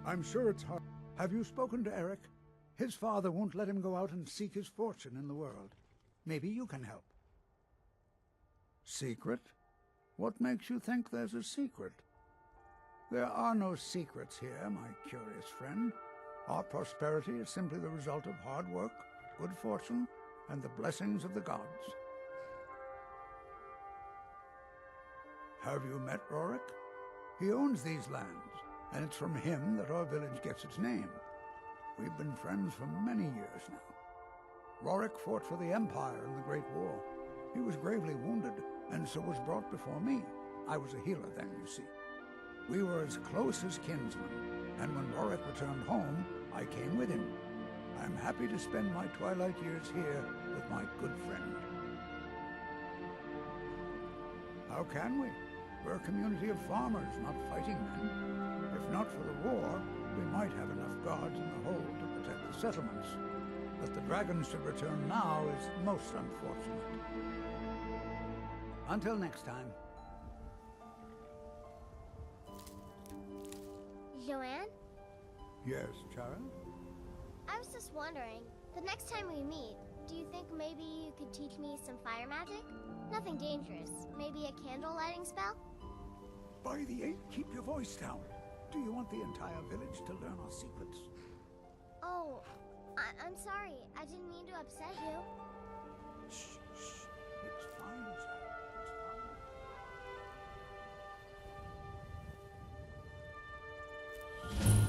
I'm sure it's hard. Have you spoken to Eric? His father won't let him go out and seek his fortune in the world. Maybe you can help. Secret? What makes you think there's a secret? There are no secrets here, my curious friend. Our prosperity is simply the result of hard work, good fortune, and the blessings of the gods. Have you met Rorik? He owns these lands, and it's from him that our village gets its name. We've been friends for many years now. Rorik fought for the Empire in the Great War. He was gravely wounded, and so was brought before me. I was a healer then, you see. We were as close as kinsmen, and when Rorik returned home, I came with him. I'm happy to spend my twilight years here with my good friend. How can we? We're a community of farmers, not fighting men. If not for the war, we might have enough guards in the hold to protect the settlements. But the dragons should return now is most unfortunate. Until next time. Juane? Yes, Chara? I was just wondering, the next time we meet, do you think maybe you could teach me some fire magic? Nothing dangerous. Maybe a candle lighting spell? By the eight, keep your voice down. Do you want the entire village to learn our secrets? Oh, I'm sorry. I didn't mean to upset you. Shh, shh. It's fine, Chara. It's fine.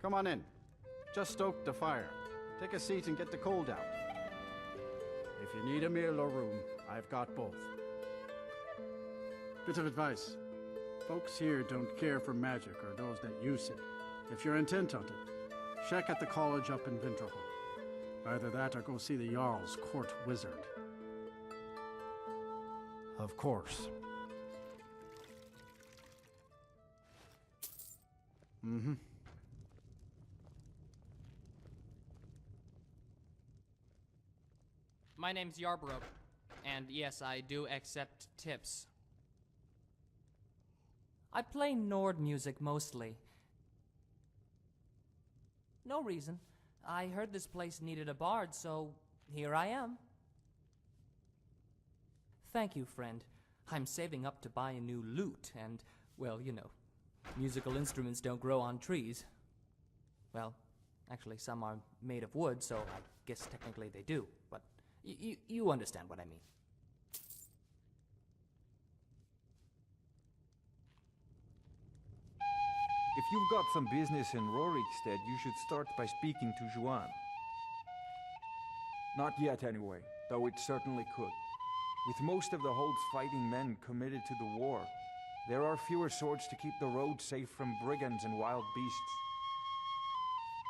Come on in. Just stoked the fire. Take a seat and get the cold out. If you need a meal or room, I've got both. Bit of advice. Folks here don't care for magic or those that use it. If you're intent on it, check at the college up in Winterhold. Either that or go see the Jarl's court wizard. Of course. Mm-hmm. My name's Yarbrough, and yes, I do accept tips. I play Nord music mostly. No reason. I heard this place needed a bard, so here I am. Thank you, friend. I'm saving up to buy a new lute, and, well, you know, musical instruments don't grow on trees. Well, actually, some are made of wood, so I guess technically they do, but you understand what I mean. you've got some business in Rorikstead, you should start by speaking to Juane. Not yet, anyway, though it certainly could. With most of the Hold's fighting men committed to the war, there are fewer swords to keep the road safe from brigands and wild beasts.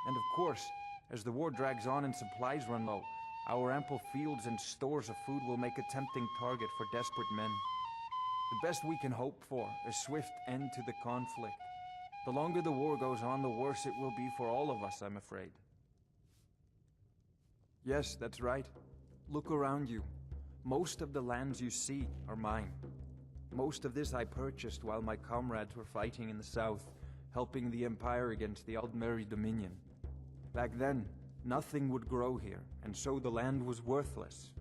And of course, as the war drags on and supplies run low, our ample fields and stores of food will make a tempting target for desperate men. The best we can hope for, a swift end to the conflict. The longer the war goes on, the worse it will be for all of us, I'm afraid. Yes, that's right. Look around you. Most of the lands you see are mine. Most of this I purchased while my comrades were fighting in the south, helping the Empire against the Aldmeri Dominion. Back then, nothing would grow here, and so the land was worthless.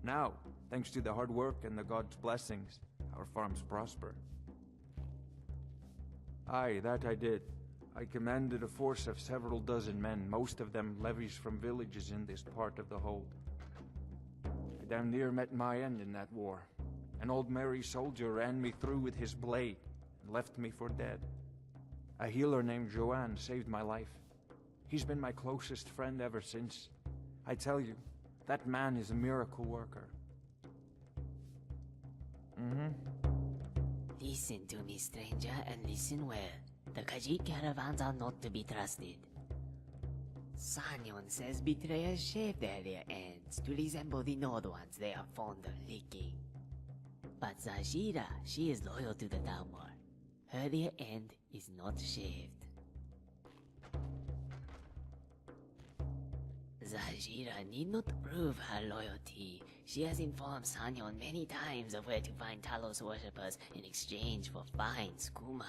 Now, thanks to the hard work and the gods' blessings, our farms prosper. Aye, that I did. I commanded a force of several dozen men, most of them levies from villages in this part of the Hold. I damn near met my end in that war. An old merry soldier ran me through with his blade and left me for dead. A healer named Juane saved my life. He's been my closest friend ever since. I tell you, that man is a miracle worker. Listen to me, stranger, and listen well. The Khajiit caravans are not to be trusted. Sanyon says betrayers shave their rear ends to resemble the Nord ones they are fond of licking. But Zajhirra, she is loyal to the Dalmor. Her rear end is not shaved. Zajhirra need not prove her loyalty. She has informed Sanyon many times of where to find Talos worshippers in exchange for fine skooma.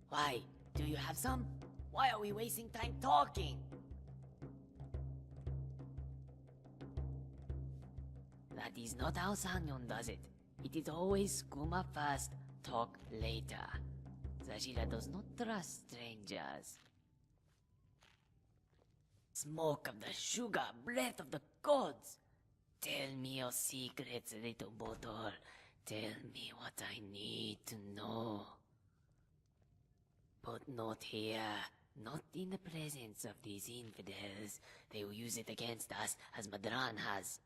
Why? Do you have some? Why are we wasting time talking? That is not how Sanyon does it. It is always skooma first, talk later. Zajhirra does not trust strangers. Smoke of the sugar, breath of the gods. Tell me your secrets, little Bodor. Tell me what I need to know. But not here. Not in the presence of these infidels. They will use it against us, as Madran has.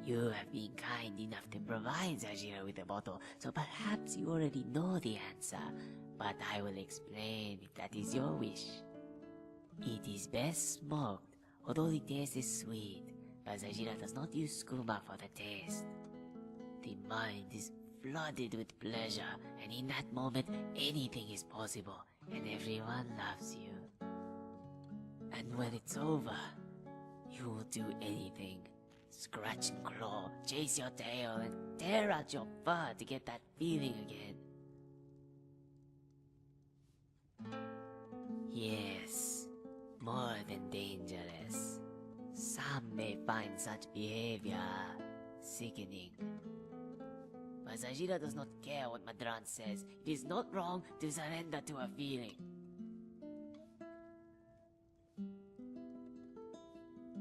You have been kind enough to provide Zajhirra with a bottle, so perhaps you already know the answer. But I will explain if that is your wish. It is best smoked, although the taste is sweet, but Zajhirra does not use skooma for the taste. The mind is flooded with pleasure, and in that moment anything is possible, and everyone loves you. And when it's over, you will do anything. Scratch and claw, chase your tail, and tear out your fur to get that feeling again. Yes, more than dangerous. Some may find such behavior sickening. But Zajhirra does not care what Madran says. It is not wrong to surrender to a feeling.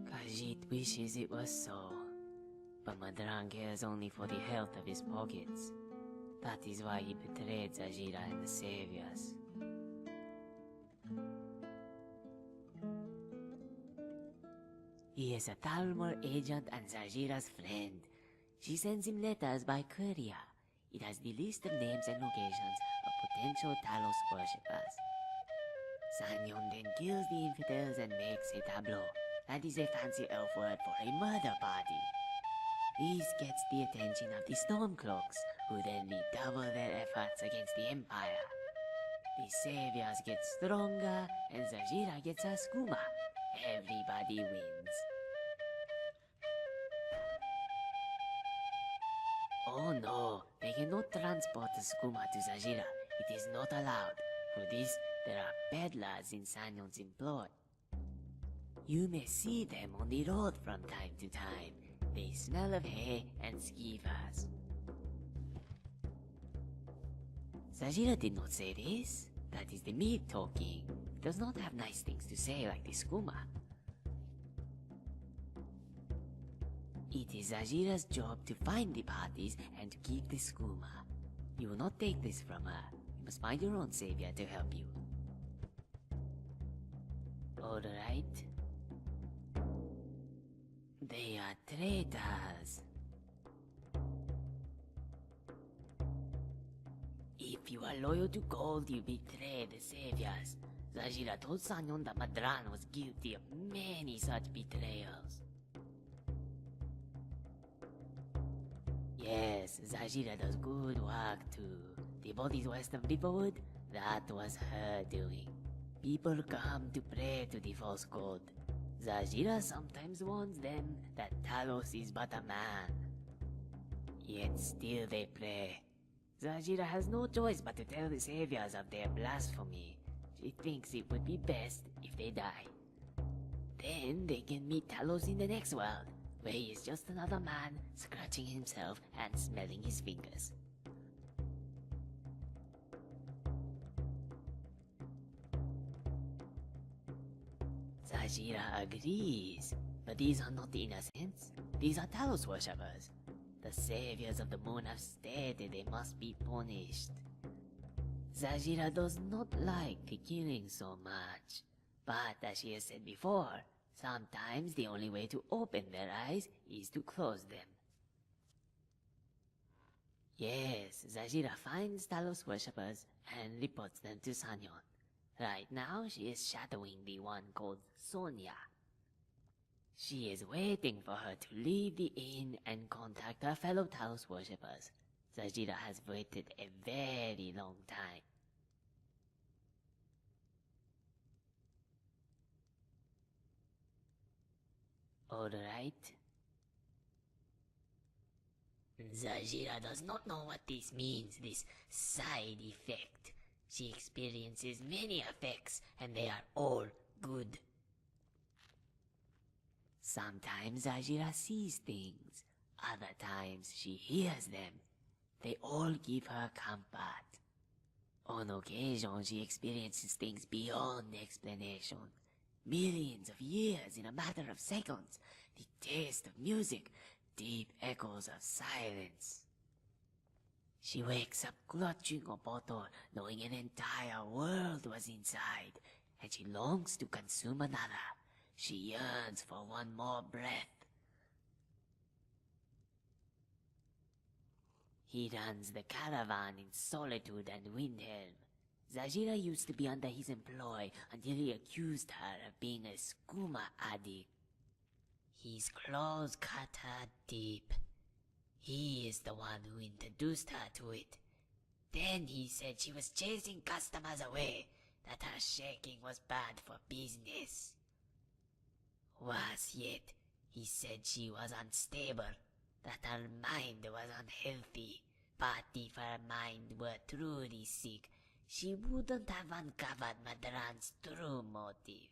Khajiit wishes it was so. But Madran cares only for the health of his pockets. That is why he betrayed Zajhirra and the Saviors. He is a Dalmor agent and Zajhirra's friend. She sends him letters by courier. It has the list of names and locations of potential Talos worshippers. Sanyon then kills the infidels and makes a tableau. That is a fancy elf word for a murder party. This gets the attention of the Stormcloaks, who then redouble their efforts against the Empire. The Saviors get stronger, and Zajhirra gets her skooma. Everybody wins. Oh no, they cannot transport the skooma to Zajhirra. It is not allowed. For this, there are peddlers in Sanyon's employ. You may see them on the road from time to time. They smell of hay and skeevers. Zajhirra did not say this. That is the meat talking. It does not have nice things to say like the skooma. It is Zajhirra's job to find the parties and to keep the skooma. You will not take this from her. You must find your own savior to help you. Alright. They are traitors. If you are loyal to gold, you betray the saviors. Zajhirra told Sanyon that Madran was guilty of many such betrayals. Yes, Zajhirra does good work too. The bodies west of Riverwood, that was her doing. People come to pray to the false god. Zajhirra sometimes warns them that Talos is but a man. Yet still they pray. Zajhirra has no choice but to tell the saviors of their blasphemy. She thinks it would be best if they die. Then they can meet Talos in the next world, where he is just another man scratching himself and smelling his fingers. Zajhirra agrees, but these are not the innocents. These are Talos worshippers. The saviors of the moon have stated they must be punished. Zajhirra does not like the killing so much, but as she has said before, sometimes the only way to open their eyes is to close them. Yes, Zajhirra finds Talos worshippers and reports them to Sanyon. Right now, she is shadowing the one called Sonia. She is waiting for her to leave the inn and contact her fellow Talos worshippers. Zajhirra has waited a very long time. Alright. Zajhirra does not know what this means, this side effect. She experiences many effects, and they are all good. Sometimes Zajhirra sees things, other times she hears them. They all give her comfort. On occasion she experiences things beyond explanation. Millions of years in a matter of seconds, the taste of music, deep echoes of silence. She wakes up clutching a bottle, knowing an entire world was inside, and she longs to consume another. She yearns for one more breath. He runs the caravan in Solitude and Windhelm. Zajhirra used to be under his employ until he accused her of being a skooma addict. His claws cut her deep. He is the one who introduced her to it. Then he said she was chasing customers away, that her shaking was bad for business. Worse yet, he said she was unstable, that her mind was unhealthy, but if her mind were truly sick, she wouldn't have uncovered Madran's true motive.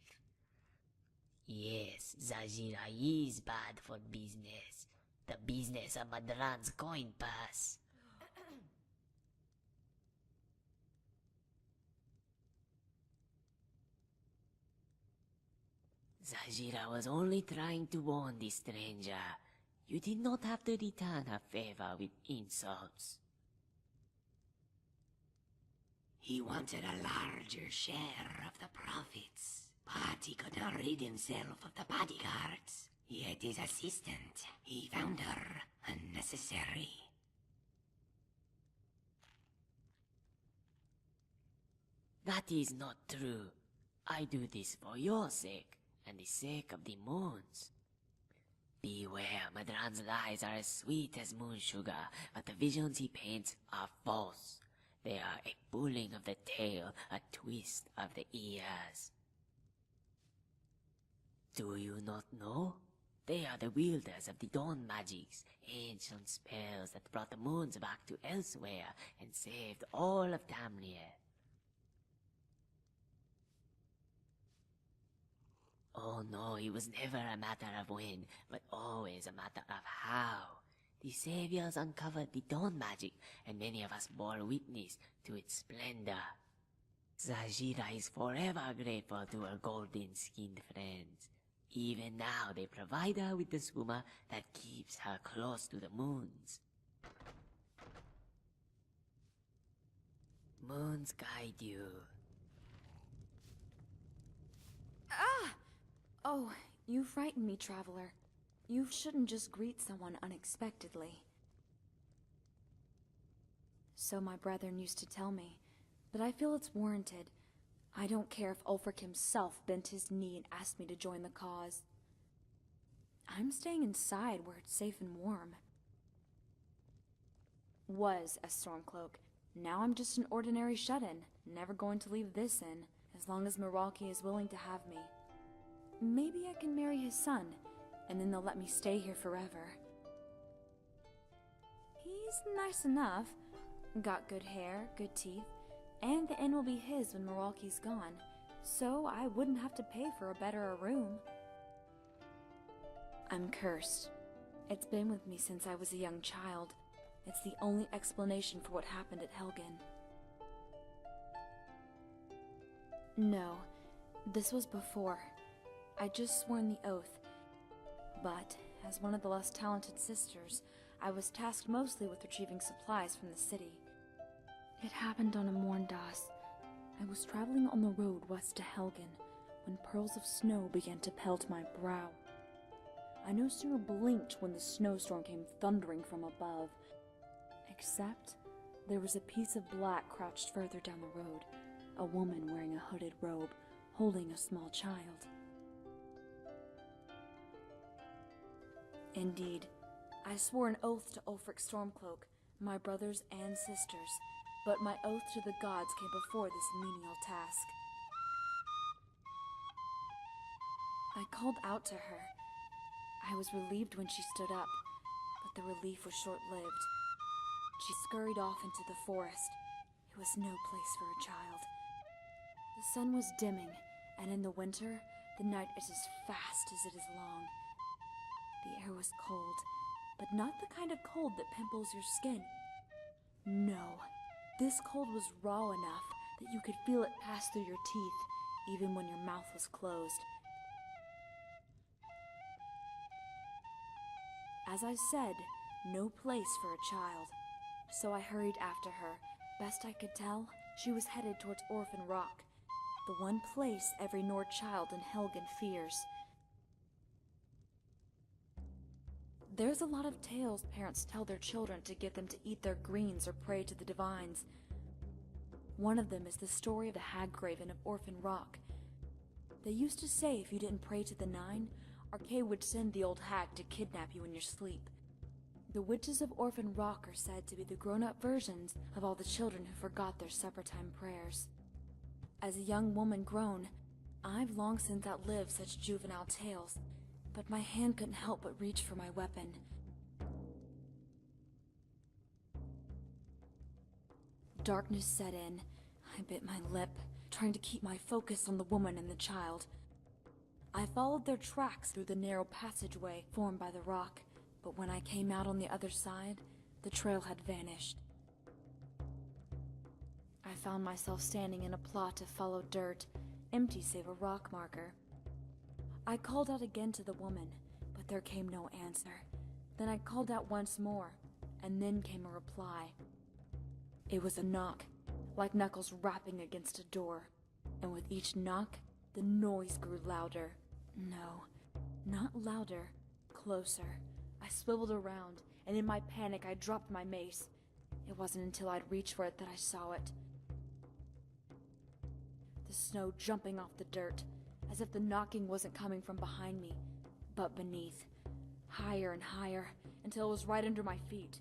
Yes, Zajhirra is bad for business. The business of Madran's coin purse. Zajhirra was only trying to warn the stranger. You did not have to return her favor with insults. He wanted a larger share of the profits, but he could not rid himself of the bodyguards. Yet his assistant, he found her unnecessary. That is not true. I do this for your sake, and the sake of the moons. Beware, Madran's lies are as sweet as moon sugar, but the visions he paints are false. They are a pulling of the tail, a twist of the ears. Do you not know? They are the wielders of the dawn magics, ancient spells that brought the moons back to elsewhere and saved all of Tamriel. Oh no, it was never a matter of when, but always a matter of how. The saviors uncovered the dawn magic, and many of us bore witness to its splendor. Zajhirra is forever grateful to her golden-skinned friends. Even now, they provide her with the swimmer that keeps her close to the moons. Moons guide you. Ah! Oh, you frighten me, traveler. You shouldn't just greet someone unexpectedly. So my brethren used to tell me, but I feel it's warranted. I don't care if Ulfric himself bent his knee and asked me to join the cause. I'm staying inside where it's safe and warm. Was a Stormcloak. Now I'm just an ordinary shut-in, never going to leave this inn, as long as Meralki is willing to have me. Maybe I can marry his son, and then they'll let me stay here forever. He's nice enough. Got good hair, good teeth, and the inn will be his when Meralki's gone, so I wouldn't have to pay for a better room. I'm cursed. It's been with me since I was a young child. It's the only explanation for what happened at Helgen. No, this was before. I'd just sworn the oath. But, as one of the less talented sisters, I was tasked mostly with retrieving supplies from the city. It happened on a Morndas. I was traveling on the road west to Helgen when pearls of snow began to pelt my brow. I no sooner blinked when the snowstorm came thundering from above. Except, there was a piece of black crouched further down the road, a woman wearing a hooded robe, holding a small child. Indeed, I swore an oath to Ulfric Stormcloak, my brothers and sisters, but my oath to the gods came before this menial task. I called out to her. I was relieved when she stood up, but the relief was short-lived. She scurried off into the forest. It was no place for a child. The sun was dimming, and in the winter, the night is as fast as it is long. The air was cold, but not the kind of cold that pimples your skin. No, this cold was raw enough that you could feel it pass through your teeth, even when your mouth was closed. As I said, no place for a child. So I hurried after her. Best I could tell, she was headed towards Orphan Rock, the one place every Nord child in Helgen fears. There's a lot of tales parents tell their children to get them to eat their greens or pray to the divines. One of them is the story of the Haggraven of Orphan Rock. They used to say if you didn't pray to the Nine, Arkay would send the old hag to kidnap you in your sleep. The witches of Orphan Rock are said to be the grown-up versions of all the children who forgot their supper-time prayers. As a young woman grown, I've long since outlived such juvenile tales, but my hand couldn't help but reach for my weapon. Darkness set in. I bit my lip, trying to keep my focus on the woman and the child. I followed their tracks through the narrow passageway formed by the rock, but when I came out on the other side, the trail had vanished. I found myself standing in a plot of followed dirt, empty save a rock marker. I called out again to the woman, but there came no answer. Then I called out once more, and then came a reply. It was a knock, like knuckles rapping against a door, and with each knock, the noise grew louder. No, not louder, closer. I swiveled around, and in my panic I dropped my mace. It wasn't until I'd reached for it that I saw it. The snow jumping off the dirt, as if the knocking wasn't coming from behind me, but beneath. Higher and higher, until it was right under my feet.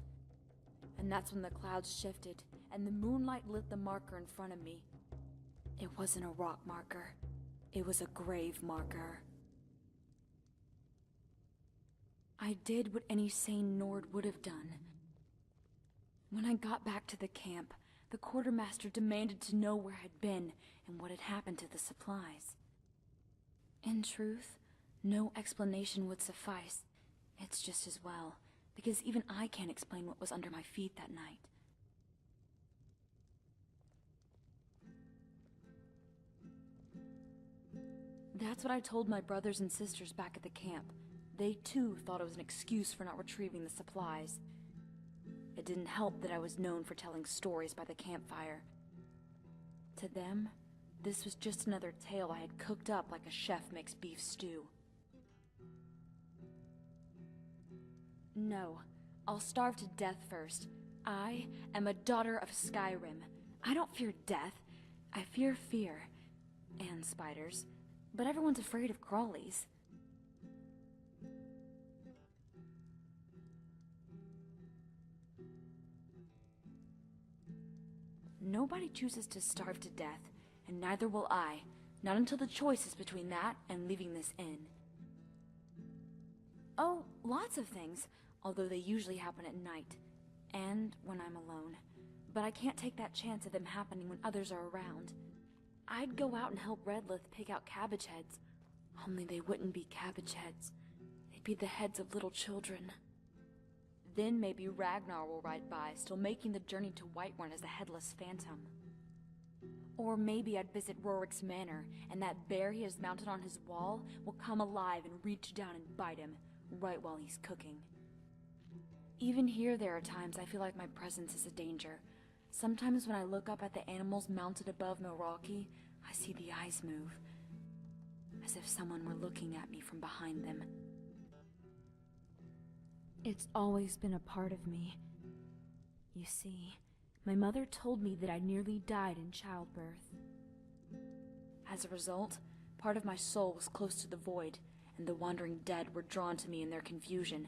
And that's when the clouds shifted, and the moonlight lit the marker in front of me. It wasn't a rock marker. It was a grave marker. I did what any sane Nord would have done. When I got back to the camp, the quartermaster demanded to know where I'd been and what had happened to the supplies. In truth, no explanation would suffice. It's just as well, because even I can't explain what was under my feet that night. That's what I told my brothers and sisters back at the camp. They too thought it was an excuse for not retrieving the supplies. It didn't help that I was known for telling stories by the campfire. To them, this was just another tale I had cooked up like a chef makes beef stew. No, I'll starve to death first. I am a daughter of Skyrim. I don't fear death. I fear fear. And spiders. But everyone's afraid of crawlies. Nobody chooses to starve to death, and neither will I. Not until the choice is between that and leaving this inn. Oh, lots of things, although they usually happen at night. And when I'm alone. But I can't take that chance of them happening when others are around. I'd go out and help Redlith pick out cabbage heads. Only they wouldn't be cabbage heads. They'd be the heads of little children. Then maybe Ragnar will ride by, still making the journey to Whiterun as a headless phantom. Or maybe I'd visit Rorik's manor, and that bear he has mounted on his wall will come alive and reach down and bite him, right while he's cooking. Even here there are times I feel like my presence is a danger. Sometimes when I look up at the animals mounted above Milwaukee, I see the eyes move, as if someone were looking at me from behind them. It's always been a part of me. You see, my mother told me that I nearly died in childbirth. As a result, part of my soul was close to the void, and the wandering dead were drawn to me in their confusion.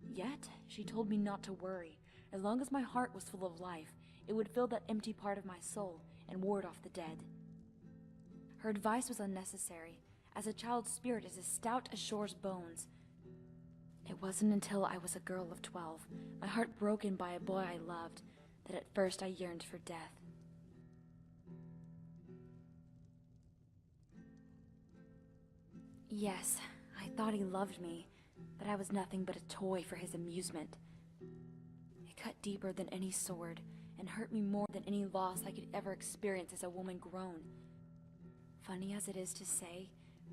Yet, she told me not to worry. As long as my heart was full of life, it would fill that empty part of my soul and ward off the dead. Her advice was unnecessary, as a child's spirit is as stout as Shore's bones. It wasn't until I was a girl of 12, my heart broken by a boy I loved, that at first I yearned for death. Yes, I thought he loved me, that I was nothing but a toy for his amusement. It cut deeper than any sword, and hurt me more than any loss I could ever experience as a woman grown. Funny as it is to say,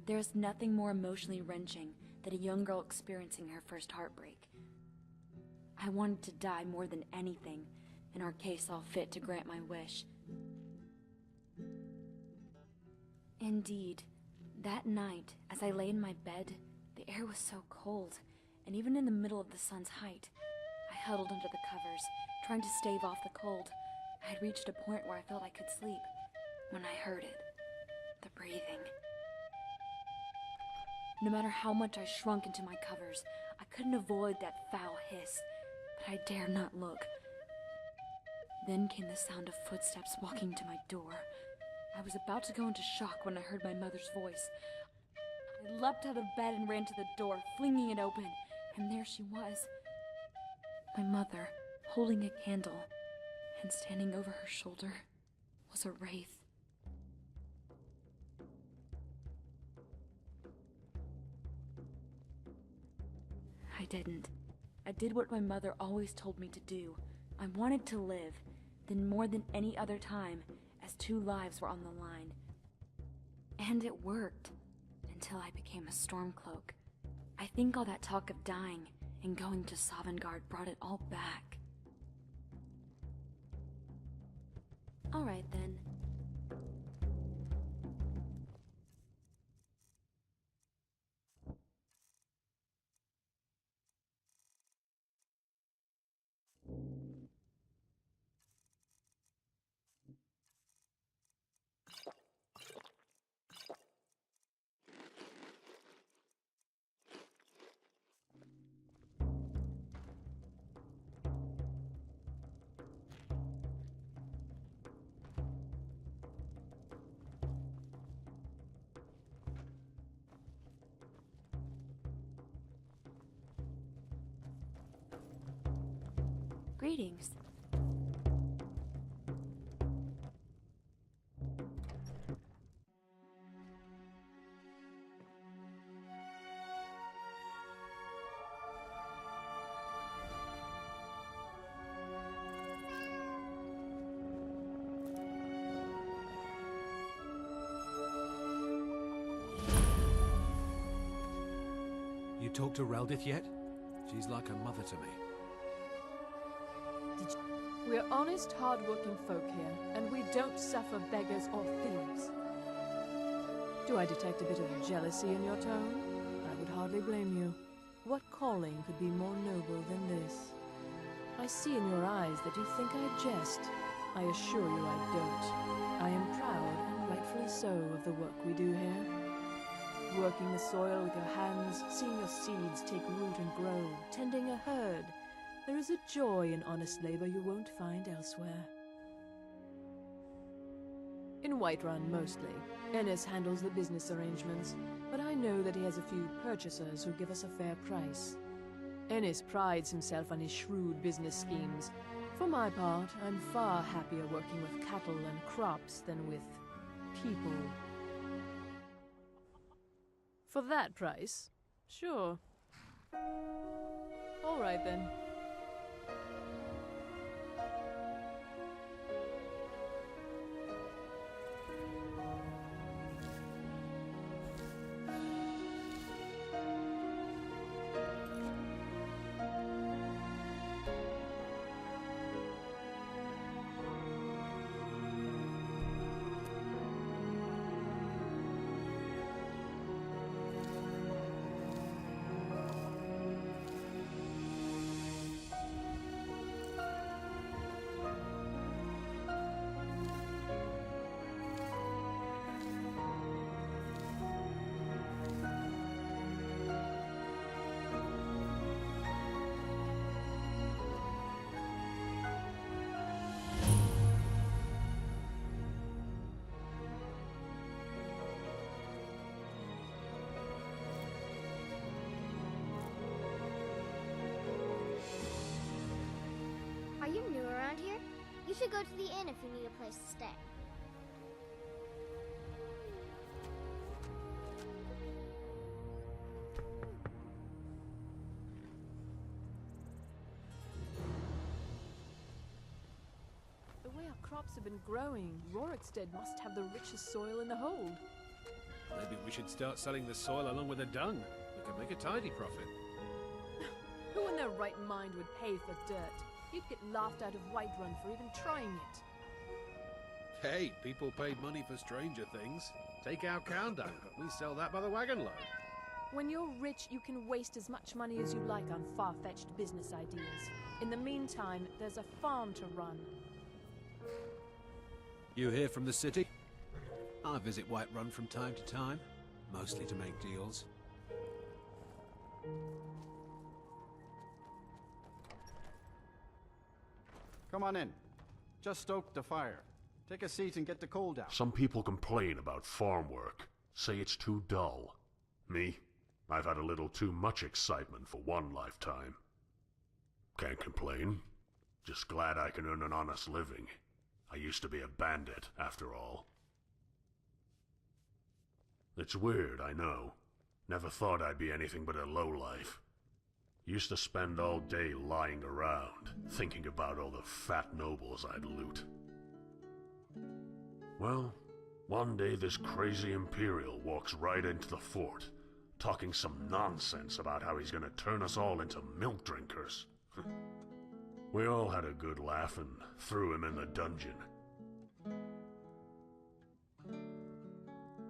there is nothing more emotionally wrenching than a young girl experiencing her first heartbreak. I wanted to die more than anything, and our case saw fit to grant my wish. Indeed, that night, as I lay in my bed, the air was so cold, and even in the middle of the sun's height, I huddled under the covers, trying to stave off the cold. I had reached a point where I felt I could sleep, when I heard it. The breathing. No matter how much I shrunk into my covers, I couldn't avoid that foul hiss, but I dared not look. Then came the sound of footsteps walking to my door. I was about to go into shock when I heard my mother's voice. I leapt out of bed and ran to the door, flinging it open, and there she was. My mother, holding a candle, and standing over her shoulder was a wraith. I didn't. I did what my mother always told me to do. I wanted to live, then more than any other time, as 2 lives were on the line. And it worked, until I became a Stormcloak. I think all that talk of dying and going to Sovngarde brought it all back. Alright then. Greetings. talked to Reldith yet? She's like a mother to me. We're honest, hard-working folk here, and we don't suffer beggars or thieves. Do I detect a bit of jealousy in your tone? I would hardly blame you. What calling could be more noble than this? I see in your eyes that you think I jest. I assure you I don't. I am proud, and rightfully so, of the work we do here. Working the soil with your hands, seeing your seeds take root and grow, tending a herd. There is a joy in honest labor you won't find elsewhere. In Whiterun, mostly. Ennis handles the business arrangements, but I know that he has a few purchasers who give us a fair price. Ennis prides himself on his shrewd business schemes. For my part, I'm far happier working with cattle and crops than with people. For that price? Sure. All right then. Are you new around here? You should go to the inn if you need a place to stay. The way our crops have been growing, Rorikstead must have the richest soil in the hold. Maybe we should start selling the soil along with the dung. We could make a tidy profit. Who in their right mind would pay for dirt? You'd get laughed out of Whiterun for even trying it. Hey, people paid money for stranger things. Take our cow dung. We sell that by the wagon load. When you're rich, you can waste as much money as you like on far-fetched business ideas. In the meantime, there's a farm to run. You here from the city? I visit Whiterun from time to time, mostly to make deals. Come on in. Just stoke the fire. Take a seat and get the coal down. Some people complain about farm work, say it's too dull. Me? I've had a little too much excitement for one lifetime. Can't complain. Just glad I can earn an honest living. I used to be a bandit, after all. It's weird, I know. Never thought I'd be anything but a lowlife. Used to spend all day lying around, thinking about all the fat nobles I'd loot. Well, one day this crazy Imperial walks right into the fort, talking some nonsense about how he's gonna turn us all into milk drinkers. We all had a good laugh and threw him in the dungeon.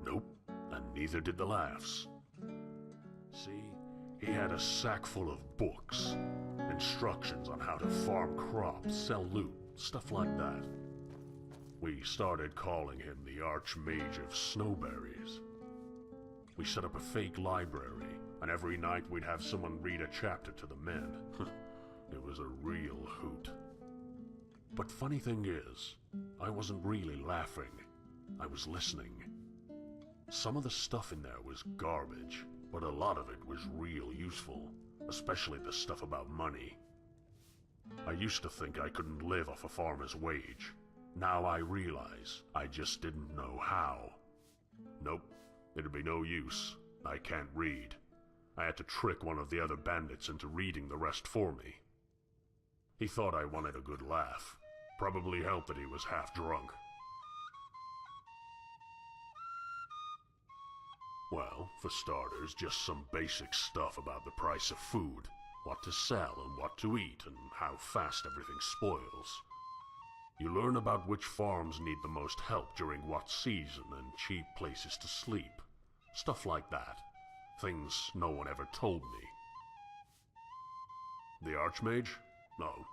Nope, and neither did the laughs. See, he had a sack full of books, instructions on how to farm crops, sell loot, stuff like that. We started calling him the Archmage of Snowberries. We set up a fake library, and every night we'd have someone read a chapter to the men. It was a real hoot. But funny thing is, I wasn't really laughing. I was listening. Some of the stuff in there was garbage, but a lot of it was real useful, especially the stuff about money. I used to think I couldn't live off a farmer's wage. Now I realize I just didn't know how. Nope, it'd be no use. I can't read. I had to trick one of the other bandits into reading the rest for me. He thought I wanted a good laugh. Probably helped that he was half drunk. Well, for starters, just some basic stuff about the price of food, what to sell and what to eat, and how fast everything spoils. You learn about which farms need the most help during what season and cheap places to sleep. Stuff like that. Things no one ever told me. The Archmage? No.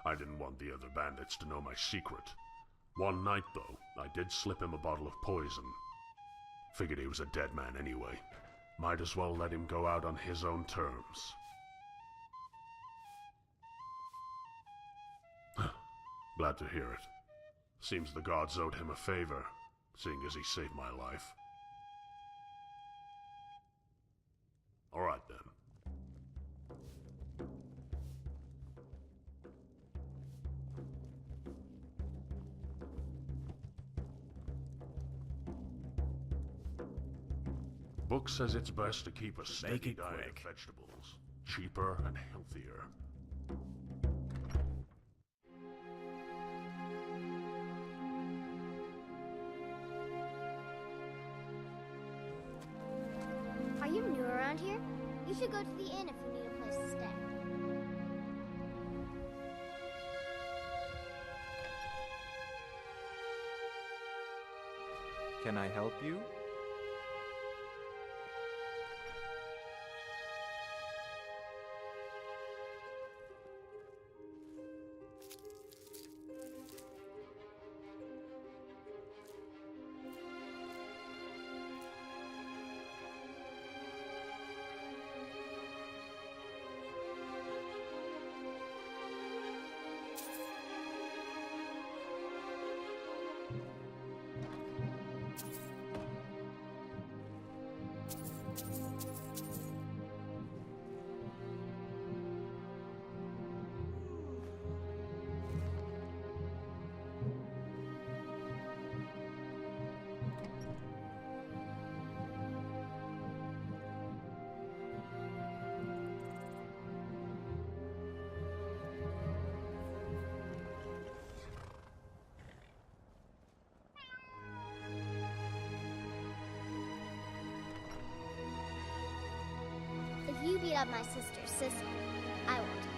I didn't want the other bandits to know my secret. One night, though, I did slip him a bottle of poison. Figured he was a dead man anyway. Might as well let him go out on his own terms. Glad to hear it. Seems the gods owed him a favor, seeing as he saved my life. All right, then. Book says it's best to keep a steady diet of vegetables. Cheaper and healthier. Are you new around here? You should go to the inn if you need a place to stay. Can I help you? If you beat up my sister's sister, I won't